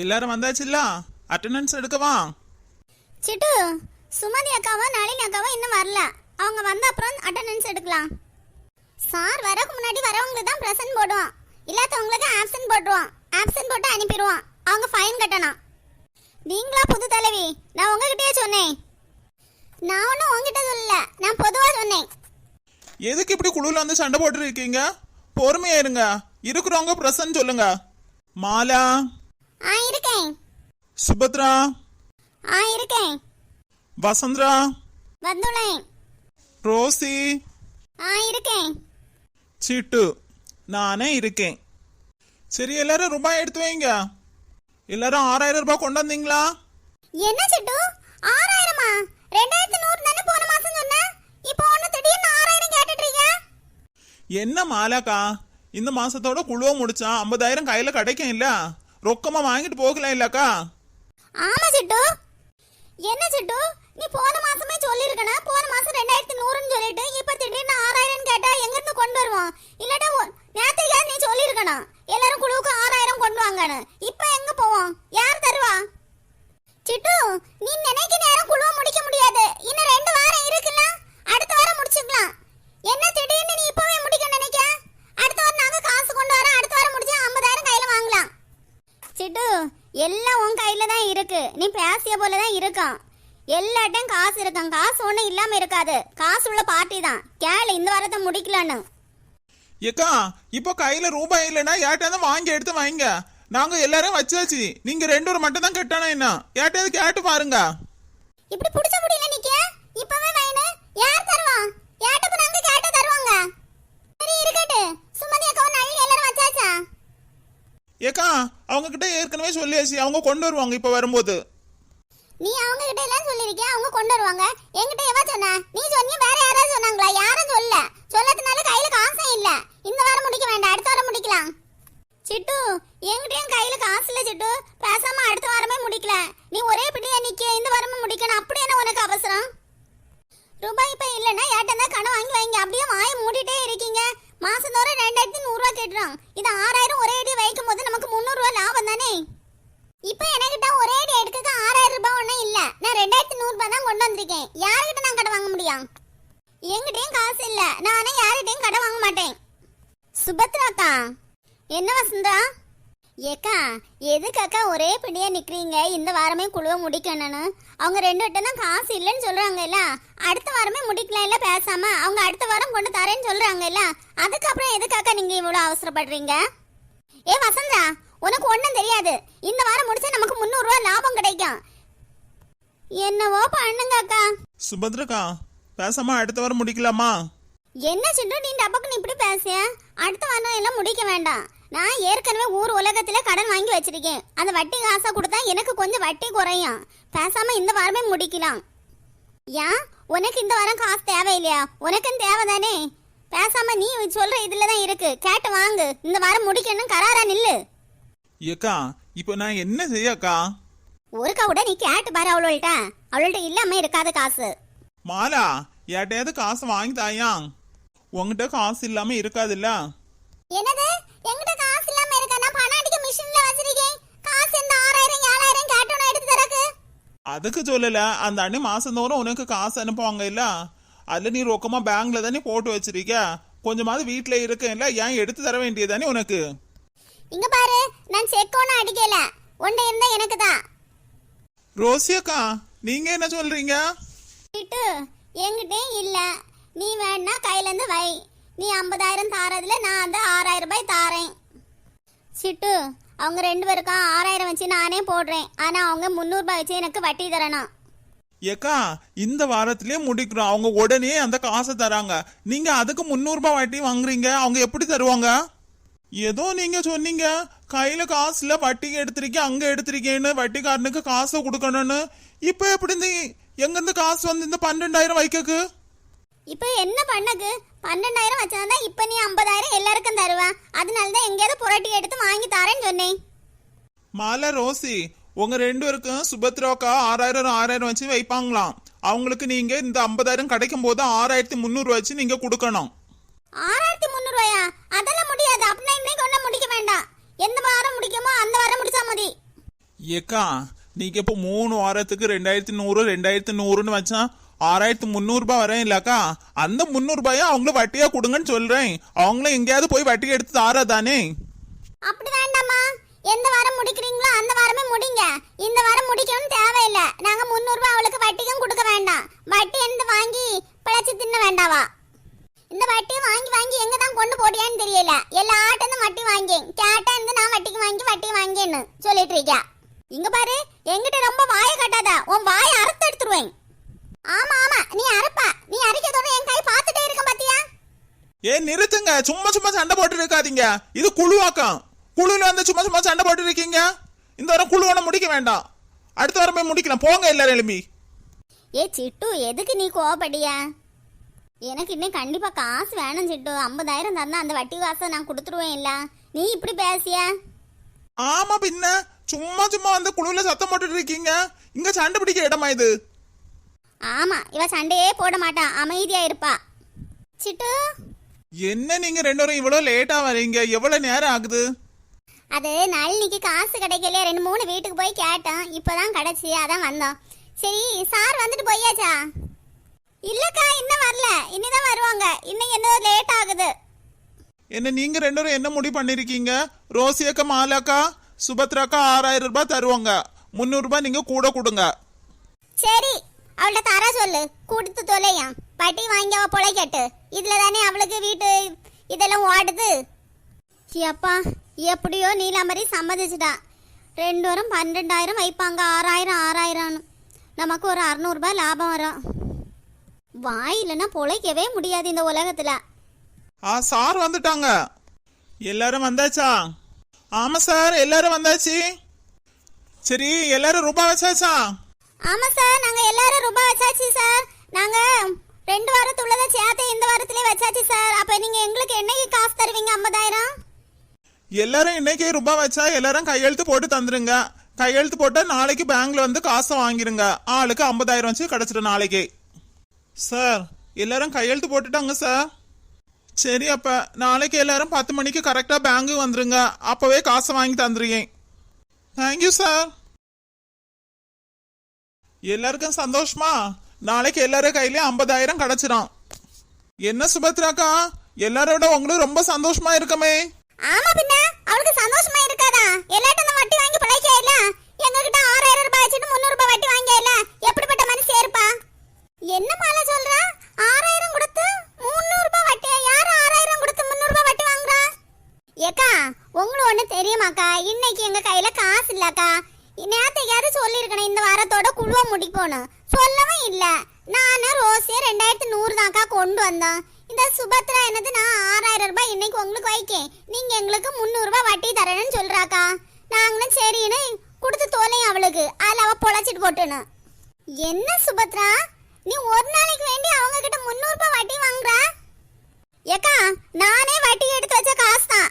எல்லாரும் வந்தாச்சுல்ல? அட்டெண்டன்ஸ் எடுக்கவா? சிட்டு, சுமதி அக்காவா நளினி அக்காவா இன்னும் வரல. அவங்க வந்த அப்புறம் அட்டெண்டன்ஸ் எடுக்கலாம். சார் வரக்கு முன்னாடி வரவங்களுக்கு தான் பிரசன்ட் போடுவான், இல்லாதவங்களுக்கு ஆப்சன்ட் போட்டுருவான். ஆப்சன்ட் போட்டு அனுப்பிடுவான். அவங்க ஃபைன் கட்டணும். நீங்களா புது தலைவி? நான் உங்ககிட்டயே சொன்னேன். நான் ஒன்றும் உங்ககிட்ட சொல்லல, நான் பொதுவா சொன்னேன். எதுக்கு இப்படி குழுவில் வந்து சண்டை போட்டு இருக்கீங்க? பொறுமையா இருங்க. இருக்கிறவங்க பிரசன்ட் சொல்லுங்க. மாலா இருக்கேன். சுபத்ரா இருக்கேன். வசந்தரா வந்துள்ளேன். ரோசி இருக்கேன். சிட்டு நானே இருக்கேன். சரி, எல்லாரும் ரூபாய் எடுத்து வைங்க. எல்லாரும் 6000 ரூபாய் கொண்டு வந்தீங்களா? என்ன சிட்டு 6000மா? 2100 தானே போன மாசம் சொன்ன. இப்போ ஒண்ணு திடீர்னு 6000 கேட்டுட்டு இருக்கீங்க. என்ன மாலாக்கா, இந்த மாசத்தோட குழுவ முடிச்சா 50000 கையில கிடைக்கும் இல்ல? ரொக்கமா வாங்கிட்டு போகலாம் இல்லக்கா? ஆமா சிட்டு. என்ன சிட்டு, நீ போன மாசமே சொல்லிருக்கனா? போன மாசம் 2100ன்னு சொல்லிட்டு இப்ப திடீர்னு 6000 கேட்டா எங்க இருந்து கொண்டு வருவோம்? இல்லடா நேத்துக்கே நீ சொல்லிருக்கனா எல்லாரும் குழுவுக்கு 6000 கொண்டு வாங்கன்னு. இப்ப எங்க போவோம்? யார் தருவா? சிட்டு, நீ நினைக்க நேரம் குழுவ முடிக்க முடியாது. இன்னும் 2 வாரம் இருக்குல்ல, அடுத்த வாரம் முடிச்சுக்கலாம். என்ன திடீர்னு நீ இப்பவே முடிக்க நினைக்க? அடுத்த வாரம் நாங்க காசு கொண்டு வரோம். அடுத்த வாரம் முடிச்சு 50000 கையில வாங்கலாம். சிட்டு, எல்லாம் உன் கையில தான் இருக்கு. நீ பேசிய போல தான் இருக்கான். எல்லாட்டையும் காசு இருக்கான். காசு ஒன்றும் இல்லாம இருக்காது. காசு உள்ள பார்ட்டி தான். கேளு, இந்த வாரத்தை முடிக்கலான்னு. ஏக்கா, இப்போ கையில ரூபாய் இல்லைன்னா யார்ட்டாவது வாங்கி எடுத்து வாங்க. நாங்க எல்லாரும் வச்சாச்சு. நீங்க 2 மட்டும் தான் கட்டணும். என்ன யார்ட்டாவது கேட்டு பாருங்க. இப்படி புடிச்ச முடியல நிக்க. இப்பவே வேணும். யார் தருவா? யார்ட்ட நாங்க கேட்ட தருவாங்க. சரி இருக்கட்டு. சுமதி அக்கா நளினி எல்லாரும் வச்சாச்சா? ஏக்கா, அவங்க கிட்ட ஏற்கனவே சொல்லியாச்சு. அவங்க கொண்டு வருவாங்க இப்ப வரும்போது. நீ அவங்க கிட்ட எல்லாம் சொல்லிருக்கியா? அவங்க கொண்டு வருவாங்க. என்கிட்ட எவ சொன்னா? நீ சொன்னீ வேற யாராவது சொன்னாங்களா? யாரும் சொல்ல. சொல்லதுனால கையில காசே இல்ல. இந்த வாரம் முடிக்க வேண்டாம், அடுத்த வாரம் முடிக்கலாம். சிட்டு, என்கிட்டயும் கையில காசு இல்ல சிட்டு. பேசாம அடுத்த வாரமே முடிக்கல. நீ ஒரே பிடியா நிக்க. இந்த வாரமே முடிக்கணும். அப்படி என்ன உனக்கு அவசரம்? ரூபாய் இப்ப இல்லன்னா யார்ட்ட கடன் வாங்கி வைங்க. அப்படியே வாய மூடிட்டே இருக்கீங்க. மாசத்தோறும் 2100 ரூபாய் கேட்டுறோம். இது 6000 ஒரே அடி வைக்கும் போது நமக்கு 300 ரூபாய் லாபம் தானே. இப்ப என்கிட்ட ஒரே அடி எடுக்க 6000 ரூபாய் ஒன்னும் இல்ல. நான் 2100 ரூபாய் தான் கொண்டு வந்திருக்கேன். யாருகிட்ட நான் கடன் வாங்க முடியும்? என்கிட்டயும் காசு இல்ல. நானே யார்கிட்டயும் கடன் வாங்க மாட்டேன். சுபத்ராக்கா. என்ன வசந்தா? ஏக்கா, எதுக்காக்கா ஒரே பிடியா நிக்கிறீங்க? இந்த வாரமே குழுவ முடிக்கணும்னு. அவங்க 2 கிட்ட தான் காசு இல்லைன்னு சொல்றாங்கல்ல. அடுத்த வாரமே முடிக்கலாம் இல்ல? பேசாம அவங்க அடுத்த வாரம் கொண்டு தரேன்னு சொல்றாங்கல்ல. அதுக்கப்புறம் எதுக்காக்கா நீங்க இவ்வளவு அவசரப்படுறீங்க? ஏ வசந்தா, உனக்கு ஒண்ணும் தெரியாது. இந்த வாரம் முடிச்சா நமக்கு 300 ரூபாய் லாபம் கிடைக்கும். என்னவோ பண்ணுங்க அக்கா. சுபத்ரக்கா, பேசாம அடுத்த வாரம் முடிக்கலாமா? என்ன சிண்டு, நீ டபக்குன்னு இப்படி பேசிய? அடுத்த வாரம் எல்லாம் முடிக்க வேண்டாம். நான் ஏற்கனவே ஊர் உலகத்துல கடன் வாங்கி வச்சிருக்கேன். அந்த வட்டி காசா கொடுத்தா எனக்கு கொஞ்சம் வட்டி குறையும். பேசாம இந்த வாரமே முடிக்கலாம். ஏன் உனக்கு இந்த வாரம் காசு தேவையில்லையா? உனக்கும் தேவைதானே. பேசாம நீ சொல்ற இதுலதான் இருக்கு. கேட்டு வாங்கு. இந்த வாரம் முடிக்கணும். கராரா நில்லு. ஏக்கா, இப்போ நான் என்ன செய்யக்கா? ஒருக்கா கூட நீ கேட்டு பாரு அவள்கிட்ட இல்லாம இருக்காத காசு. மாலா, யார்ட்டையாவது காசு வாங்கி தாயா? உங்ககிட்ட காசு இல்லாம இருக்காதுல்ல? என்னது? என்கிட்ட காசு இல்லாம இருக்கா? நான் பணம் அடிக்க மிஷின்ல வச்சிருக்கேன். காசு இந்த 6000 7000 கேட்டோன்னு எடுத்து தரக்கு. அதுக்கு சொல்லல. அந்த அண்ணி மாசந்தோறும் உனக்கு காசு அனுப்புவாங்க இல்ல? அதுல நீ ரொக்கமா பேங்க்ல தானே போட்டு வச்சிருக்க. கொஞ்சமாவது வீட்டுல இருக்கேன்ல, ஏன் எடுத்து தர வேண்டியதானே உனக்கு? இங்க பாரு, நான் செக் ஒன்னும் அடிக்கல. ஒண்ணு இருந்தா எனக்கு தான். ரோசியக்கா, நீங்க என்ன சொல்றீங்க? சிட்டு, என்கிட்ட இல்ல. நீ வேணா கையில இருந்து வை. நீ 50000 தாரதுல நான் அந்த 6000 ரூபாய் தாரேன். சிட்டு, அவங்க 2 பேருக்கும் 6000 வச்சு நானே போடுறேன். ஆனா அவங்க 300 ரூபாய் வச்சு எனக்கு வட்டி தரணும். ஏக்கா, இந்த வாரத்திலே முடிக்கிறோம். அவங்க உடனே அந்த காசை தராங்க. நீங்க அதுக்கு 300 ரூபாய் வட்டி வாங்குறீங்க. அவங்க எப்படி தருவாங்க? ஏதோ நீங்க சொன்னீங்க கையில காசு இல்ல, வட்டிக்கு எடுத்திருக்கேன், அங்க எடுத்திருக்கேன்னு, வட்டிக்காரனுக்கு காசை கொடுக்கணும்னு. இப்ப எப்படி எங்க இருந்து காசு வந்து இந்த 12000 வைக்கக்கு? இப்ப என்ன பண்ணக்கு? 12000 வச்சாதான் இப்ப நீ 50000 எல்லாருக்கும் தருவேன். அதனாலதான் எங்கேயாவது புரட்டி எடுத்து வாங்கி தரேன்னு சொன்னேன். மாலா, ரோசி, உங்க 2 பேருக்கும் சுபத்ராக்கா 6000 வச்சு வைப்பாங்களாம். அவங்களுக்கு நீங்க இந்த 50000 கிடைக்கும் போது 6300 வச்சு நீங்க கொடுக்கணும். 6300 ரூபாயா? அதெல்லாம் முடியாது. அப்படின்னா இன்னைக்கு ஒன்னும் முடிக்க வேண்டாம். எந்த வாரம் முடிக்குமோ அந்த வாரம் முடிச்சா மதி. ஏக்கா நீங்க இப்போ 3 வாரத்துக்கு 2100 2100ன்னு வச்சா 6300 ரூபாய் வரேன் இல்லக்கா, அந்த 300 ரூபாயை அவங்களும் வட்டியா கொடுங்கன்னு சொல்றேன். அவங்களும் எங்கேயாவது போய் வட்டி எடுத்து தாராதானே. அப்படி வேண்டாமா, எந்த வாரம் முடிக்கிறீங்களோ அந்த வாரமே முடிங்க. இந்த வாரம் முடிக்கணும்னு தேவையில்லை. நாங்க 300 ரூபாய் அவளுக்கு வட்டிக்கும் கொடுக்க வேண்டாம். வட்டி எந்த வாங்கி பிழைச்சு தின்ன வேண்டாவா? இந்த வட்டி வாங்கி வாங்கி எங்க தான் கொண்டு போடியான்னு தெரியல. எல்லா ஆட்டம் வட்டி வாங்கி கேட்டா இருந்து நான் வட்டி வாங்கின்னு சொல்லிட்டு இருக்கா. இங்க பாரு, எங்கிட்ட ரொம்ப வாயை கட்டாத, உன் வாயை அறுத்து எடுத்துருவேன். ஆமா ஆமா, நீ அறுப்ப. நீ அரிக்கதோட என் கை பார்த்துட்டே இருக்க பாத்தியா? நிறுத்துங்க, சும்மா சும்மா சண்டை போட்டு இருக்காதீங்க. இது குழுவாக்கம். குழுல வந்து சும்மா சும்மா சண்டை போட்டு இருக்கீங்க. இந்த வாரம் குழுவோட முடிக்க வேண்டாம், அடுத்த வாரம் போய் முடிக்கலாம். போங்க எல்லாரும் எழுப்பி. சிட்டு, எதுக்கு நீ கோவப்படியா? எனக்கு இன்னும் கண்டிப்பா காசு வேணும் சிட்டு. 50,000 தந்தா அந்த வட்டி காசை நான் கொடுத்துருவேன். இல்ல நீ இப்படி பேசியா? ஆமா பின்ன, சும்மா சும்மா வந்து குழுல சத்தம் போட்டுட்டு இருக்கீங்க. இங்க சண்டை பிடிக்க இடமா இது? ஆமா, இவ சண்டையே போட மாட்டான், அமைதியா இருப்பா. சிட்டு, என்ன நீங்க 2 பேரும் இவ்வளவு லேட்டா வரீங்க? எவ்வளவு நேரம் ஆகுது? அது நளினிக்கு காசு கிடைக்கல. 2-3 வீட்டுக்கு போய் கேட்டோம், இப்பதான் கிடைச்சி, அதான் வந்தோம். சரி, சார் வந்துட்டு போயாச்சா? இல்லக்கா, இன்னும் வரல, இனிதான் வருவாங்க. இன்னும் என்ன லேட் ஆகுது. என்ன நீங்க 2 பேரும் என்ன முடிவு பண்ணிருக்கீங்க? ரோசியக்கா, மாலாக்கா, சுபத்ராக்கா 6000 ரூபாய் தருவாங்க. 300 ரூபாய் நீங்க கூட கொடுங்க. சரி, அவள்கிட்ட தர சொல்லு, கொடுத்து தொலையா. பட்டி வாங்கி அவ பொழைக்கட்டு. இதுல தானே அவளுக்கு வீட்டு இதெல்லாம் ஓடுது. அப்பா, எப்படியோ நீலாம்பரி சம்மதிச்சுட்டா. 2 வாரம் 12,000 வைப்பாங்க. 6000 நமக்கு ஒரு 600 ரூபாய் லாபம் வரும். வாயிலன்னா பொழைக்கவே முடியாது இந்த உலகத்துல. சார் வந்துட்டாங்க. எல்லாரும் வந்தாச்சா? ஆமா சார், எல்லாரும் வந்தாச்சு. சரி, எல்லாரும் ரூபாய் வச்சாச்சா? ஆமா சார், நாங்க எல்லாரும் ரூபாய் வச்சாச்சு சார். நாங்க 2 வாரத்துள்ளதை சேர்த்து இந்த வாரத்திலே வச்சாச்சு சார். அப்ப நீங்க எங்களுக்கு என்னைக்கு காசு தருவீங்க? 50,000. எல்லாரும் இன்னைக்கு ரூபாய் வச்சா எல்லாரும் கையெழுத்து போட்டு தந்துருங்க. கையெழுத்து போட்டா நாளைக்கு பேங்க்ல வந்து காசை வாங்கிருங்க. ஆளுக்கு 50,000 வச்சு கிடைச்சிடும் நாளைக்கு. சார், எல்லாரும் கையெழுத்து போட்டுட்டாங்க சார். சரி, அப்ப நாளைக்கு எல்லாரும் 10 மணிக்கு கரெக்டா பேங்கு வந்துருங்க. அப்பவே காசை வாங்கி தந்துருக்கேன். Thank you sir. எல்லாருக்கும் சந்தோஷமா? நாளைக்கு எல்லாரும் கையிலயும் 50,000 கிடைச்சிடும். என்ன சுபத்ராக்கா, எல்லாரோட உங்களுக்கு ரொம்ப சந்தோஷமா இருக்குமே? ஆமா, பின்ன அவளுக்கு சந்தோஷமா இருக்காதா? எல்லாட்ட வட்டி வாங்கி பழைக்க இல்ல. எங்க கிட்ட 6000 ரூபாய் வச்சிட்டு 300 ரூபாய் வட்டி வாங்க இல்ல. எப்படிப்பட்ட மனுஷன் இருப்பா? என்ன மாலை சொல்றா? 6000 கொடுத்து 300 ரூபாய் வட்டி? யாரு 6000 கொடுத்து 300 ரூபாய் வட்டி வாங்குறா? ஏக்கா, உங்களுக்கு ஒண்ணு தெரியுமாக்கா? இன்னைக்கு எங்க கையில காசு இல்லக்கா. நேத்தையாவது சொல்லிருக்கணும் இந்த வாரத்தோட குழுவ முடிக்கணும். சொல்லவும் இல்ல. நானு ரோசியா 2100 தான்க்கா கொண்டு வந்தோம். இந்த சுபத்ரா என்னது, நான் 6000 ரூபாய் இன்னைக்கு உங்களுக்கு வைக்கேன், நீங்க எங்களுக்கு 300 ரூபாய் வட்டி தரேன்னு சொல்றாக்கா. நாங்களும் சரின்னு கொடுத்து தோலையும் அவளுக்கு. அதுல அவ பொழைச்சிட்டு போட்டுணும். என்ன சுபத்ரா, நீ ஒரு நாளைக்கு வேண்டி அவங்க கிட்ட 300 ரூபாய் வட்டி வாங்குற? ஏக்கா, நானே வட்டி எடுத்து வச்ச காசு தான்.